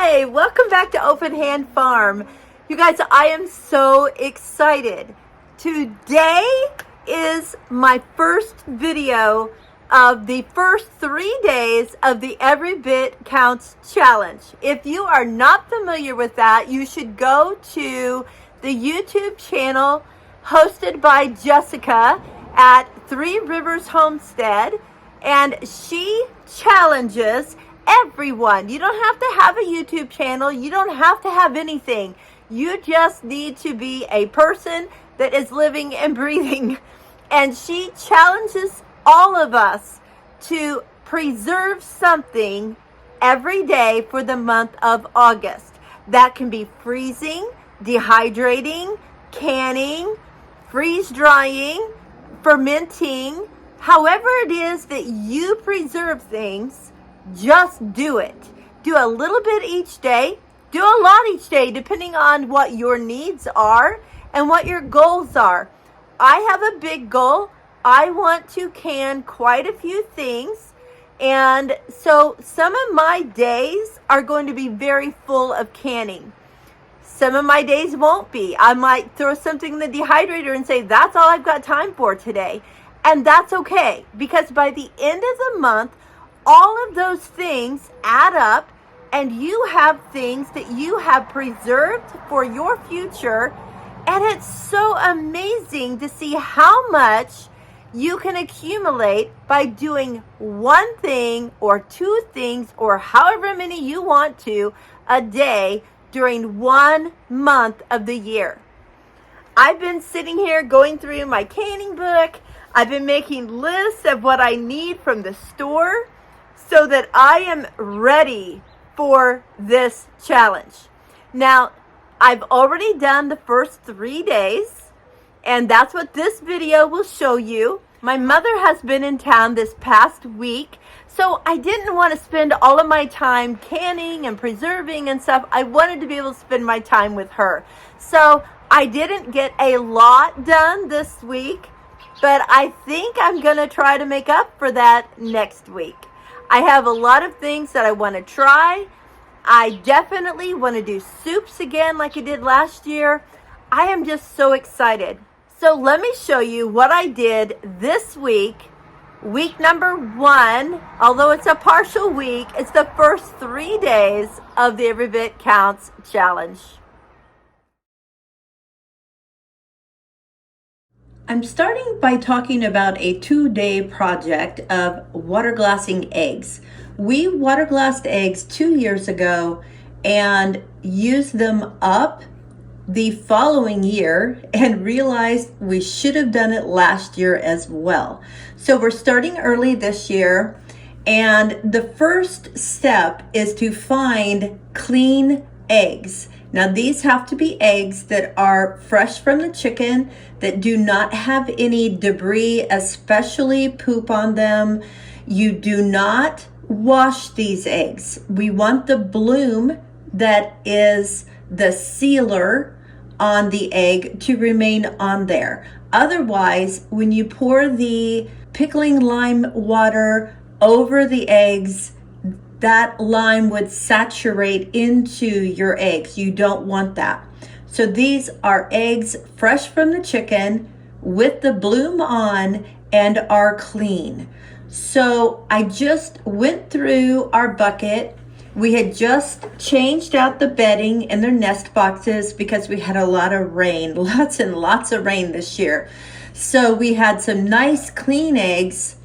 Hi, welcome back to Open Hand Farm. You guys, I am so excited. Today is my first video of the first 3 days of the Every Bit Counts Challenge. If you are not familiar with that, you should go to the YouTube channel hosted by Jessica at Three Rivers Homestead, and she challenges everyone. You don't have to have a YouTube channel. You don't have to have anything. You just need to be a person that is living and breathing. And she challenges all of us to preserve something every day for the month of August. That can be freezing, dehydrating, canning, freeze drying, fermenting. However it is that you preserve things, just do it. Do a little bit each day. Do a lot each day, depending on what your needs are and what your goals are. I have a big goal. I want to can quite a few things. And so some of my days are going to be very full of canning. Some of my days won't be. I might throw something in the dehydrator and say, that's all I've got time for today. And that's okay, because by the end of the month, all of those things add up, and you have things that you have preserved for your future. And it's so amazing to see how much you can accumulate by doing one thing or two things or however many you want to a day during 1 month of the year. I've been sitting here going through my canning book. I've been making lists of what I need from the store so that I am ready for this challenge. Now, I've already done the first 3 days, and that's what this video will show you. My mother has been in town this past week, so I didn't want to spend all of my time canning and preserving and stuff. I wanted to be able to spend my time with her. So I didn't get a lot done this week, but I think I'm going to try to make up for that next week. I have a lot of things that I want to try. I definitely want to do soups again like I did last year. I am just so excited. So let me show you what I did this week. Week number 1, although it's a partial week, it's the first 3 days of the Every Bit Counts Challenge. I'm starting by talking about a 2-day project of water glassing eggs. We water glassed eggs 2 years ago and used them up the following year and realized we should have done it last year as well. So we're starting early this year, and the first step is to find clean eggs. Now, these have to be eggs that are fresh from the chicken, that do not have any debris, especially poop on them. You do not wash these eggs. We want the bloom that is the sealer on the egg to remain on there. Otherwise, when you pour the pickling lime water over the eggs, that lime would saturate into your eggs. You don't want that. So these are eggs fresh from the chicken with the bloom on and are clean. So I just went through our bucket. We had just changed out the bedding in their nest boxes because we had a lot of rain, lots and lots of rain this year. So we had some nice clean eggs.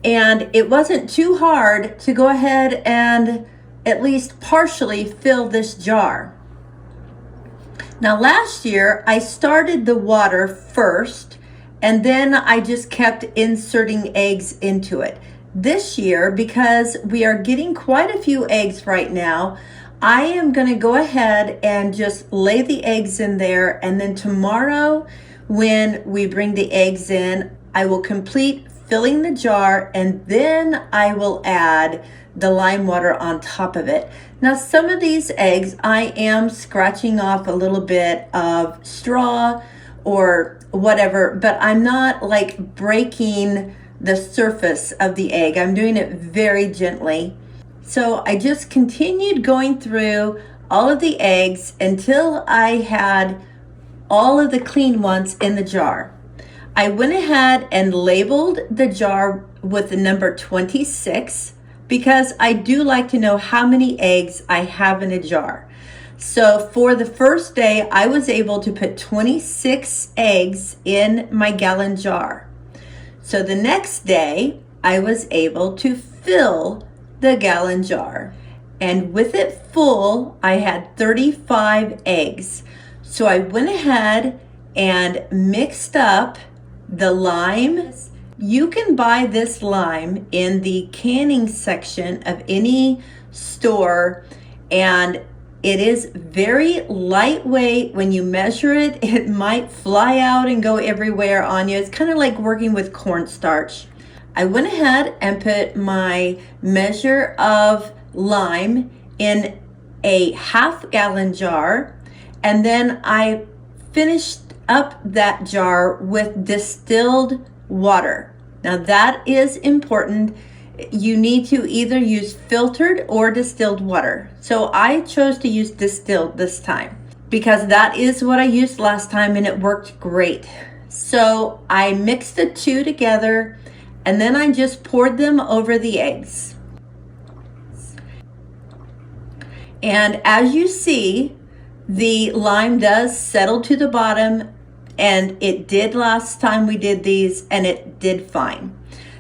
And it wasn't too hard to go ahead and at least partially fill this jar. Now last year, I started the water first, and then I just kept inserting eggs into it. This year, because we are getting quite a few eggs right now, I am going to go ahead and just lay the eggs in there, and then tomorrow when we bring the eggs in, I will complete filling the jar, and then I will add the lime water on top of it. Now, some of these eggs, I am scratching off a little bit of straw or whatever, but I'm not like breaking the surface of the egg. I'm doing it very gently. So I just continued going through all of the eggs until I had all of the clean ones in the jar. I went ahead and labeled the jar with the number 26 because I do like to know how many eggs I have in a jar. So for the first day, I was able to put 26 eggs in my gallon jar. So the next day, I was able to fill the gallon jar. And with it full, I had 35 eggs. So I went ahead and mixed up the lime. You can buy this lime in the canning section of any store, and it is very lightweight. When you measure it, it might fly out and go everywhere on you. It's kind of like working with cornstarch. I went ahead and put my measure of lime in a half-gallon jar, and then I finished up that jar with distilled water. Now that is important. You need to either use filtered or distilled water. So I chose to use distilled this time because that is what I used last time and it worked great. So I mixed the two together and then I just poured them over the eggs. And as you see, the lime does settle to the bottom, and it did last time we did these, and it did fine.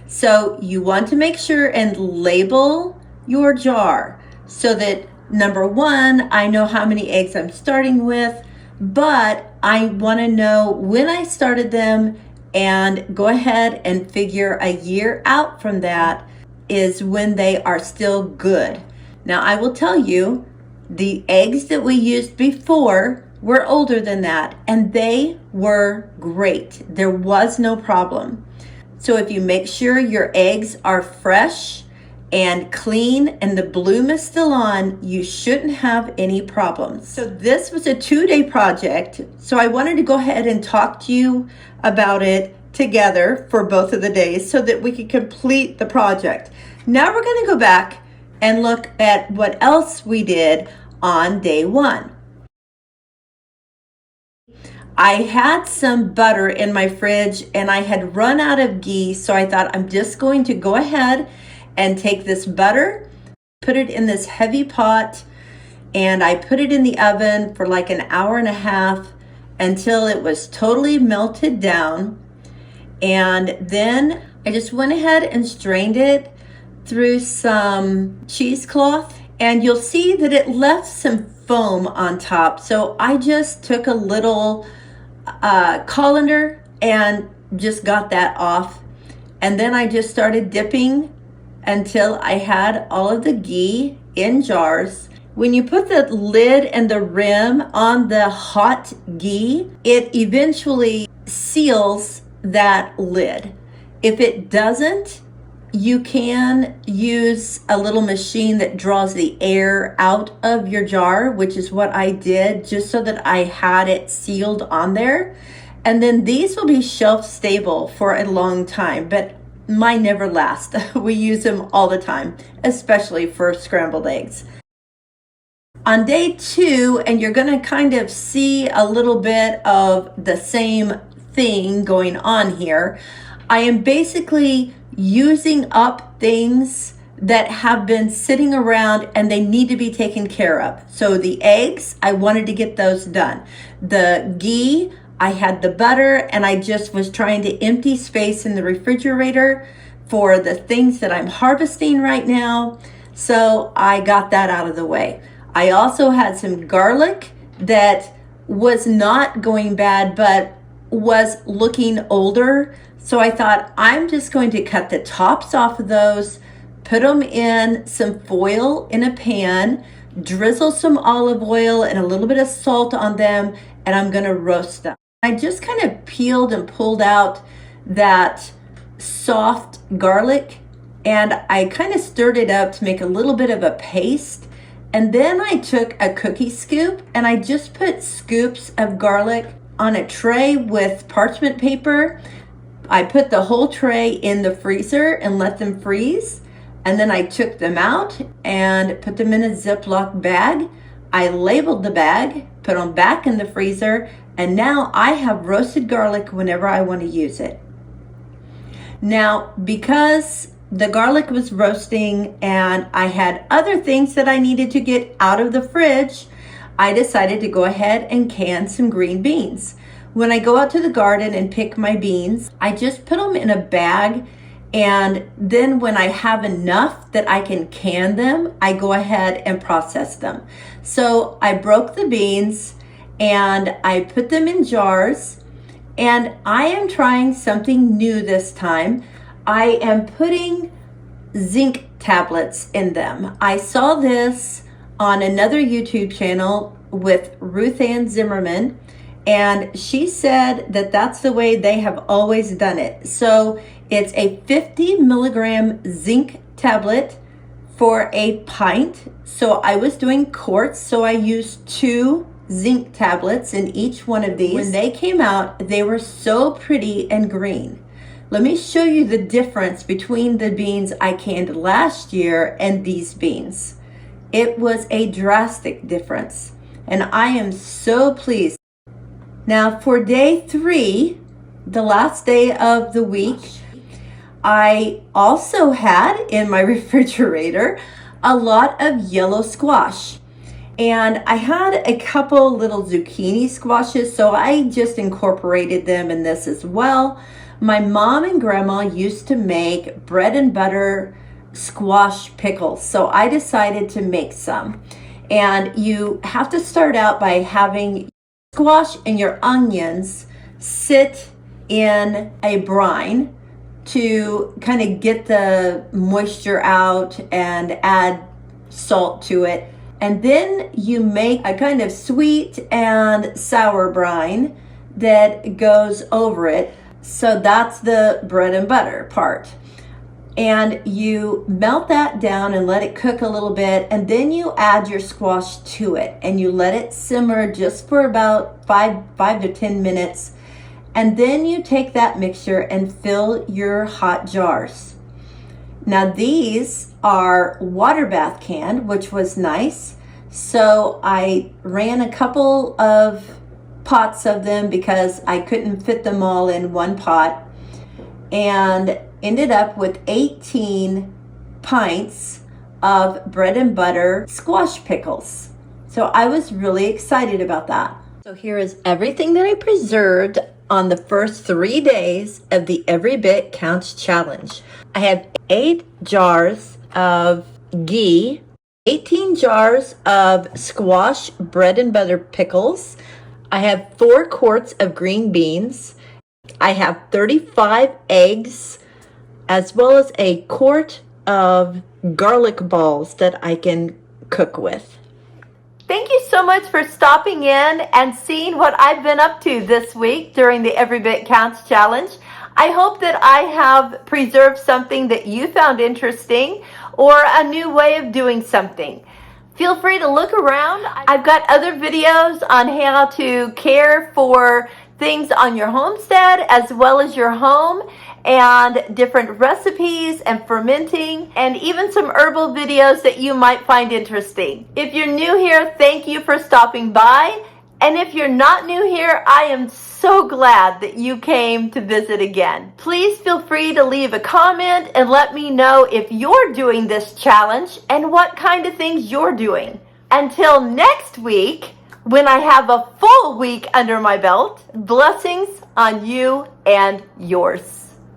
So you want to make sure and label your jar so that, number one, I know how many eggs I'm starting with, but I want to know when I started them and go ahead and figure a year out from that is when they are still good. Now I will tell you, the eggs that we used before were older than that, and they were great. There was no problem. So if you make sure your eggs are fresh and clean and the bloom is still on, you shouldn't have any problems. So this was a 2-day project. So I wanted to go ahead and talk to you about it together for both of the days so that we could complete the project. Now we're going to go back and look at what else we did on day 1. I had some butter in my fridge and I had run out of ghee, so I thought I'm just going to go ahead and take this butter, put it in this heavy pot, and I put it in the oven for like an hour and a half until it was totally melted down. And then I just went ahead and strained it through some cheesecloth, and you'll see that it left some foam on top. So I just took a little colander and just got that off. And then I just started dipping until I had all of the ghee in jars. When you put the lid and the rim on the hot ghee, it eventually seals that lid. If it doesn't, you can use a little machine that draws the air out of your jar, which is what I did, just so that I had it sealed on there. And then these will be shelf stable for a long time, but mine never last. We use them all the time, especially for scrambled eggs. On day 2, and you're gonna kind of see a little bit of the same thing going on here, I am basically using up things that have been sitting around and they need to be taken care of. So the eggs, I wanted to get those done. The ghee, I had the butter, and I just was trying to empty space in the refrigerator for the things that I'm harvesting right now. So I got that out of the way. I also had some garlic that was not going bad, but was looking older. So I thought I'm just going to cut the tops off of those, put them in some foil in a pan, drizzle some olive oil and a little bit of salt on them, and I'm going to roast them. I just kind of peeled and pulled out that soft garlic, and I kind of stirred it up to make a little bit of a paste. And then I took a cookie scoop and I just put scoops of garlic on a tray with parchment paper. I put the whole tray in the freezer and let them freeze. And then I took them out and put them in a Ziploc bag. I labeled the bag, put them back in the freezer, and now I have roasted garlic whenever I want to use it. Now, because the garlic was roasting and I had other things that I needed to get out of the fridge, I decided to go ahead and can some green beans. When I go out to the garden and pick my beans, I just put them in a bag, and then when I have enough that I can can them, I go ahead and process them. So I broke the beans and I put them in jars, and I am trying something new this time. I am putting zinc tablets in them. I saw this on another YouTube channel with Ruth Ann Zimmerman, and she said that that's the way they have always done it. So it's a 50 milligram zinc tablet for a pint. So I was doing quarts, so I used 2 zinc tablets in each one of these. When they came out, they were so pretty and green. Let me show you the difference between the beans I canned last year and these beans. It was a drastic difference, and I am so pleased. Now for day 3, the last day of the week, I also had in my refrigerator a lot of yellow squash. And I had a couple little zucchini squashes, so I just incorporated them in this as well. My mom and grandma used to make bread and butter squash pickles, so I decided to make some. And you have to start out by having squash and your onions sit in a brine to kind of get the moisture out and add salt to it. And then you make a kind of sweet and sour brine that goes over it. So that's the bread and butter part. And you melt that down and let it cook a little bit, and then you add your squash to it and you let it simmer just for about 5 to 10 minutes. And then you take that mixture and fill your hot jars. Now these are water bath canned, which was nice. So I ran a couple of pots of them because I couldn't fit them all in one pot, and ended up with 18 pints of bread and butter squash pickles. So I was really excited about that. So here is everything that I preserved on the first 3 days of the Every Bit Counts Challenge. I have 8 jars of ghee, 18 jars of squash bread and butter pickles. I have 4 quarts of green beans. I have 35 eggs, as well as a quart of garlic balls that I can cook with. Thank you so much for stopping in and seeing what I've been up to this week during the Every Bit Counts Challenge. I hope that I have preserved something that you found interesting or a new way of doing something. Feel free to look around. I've got other videos on how to care for things on your homestead as well as your home, and different recipes and fermenting, and even some herbal videos that you might find interesting. If you're new here, thank you for stopping by. And if you're not new here, I am so glad that you came to visit again. Please feel free to leave a comment and let me know if you're doing this challenge and what kind of things you're doing. Until next week, when I have a full week under my belt, blessings on you and yours.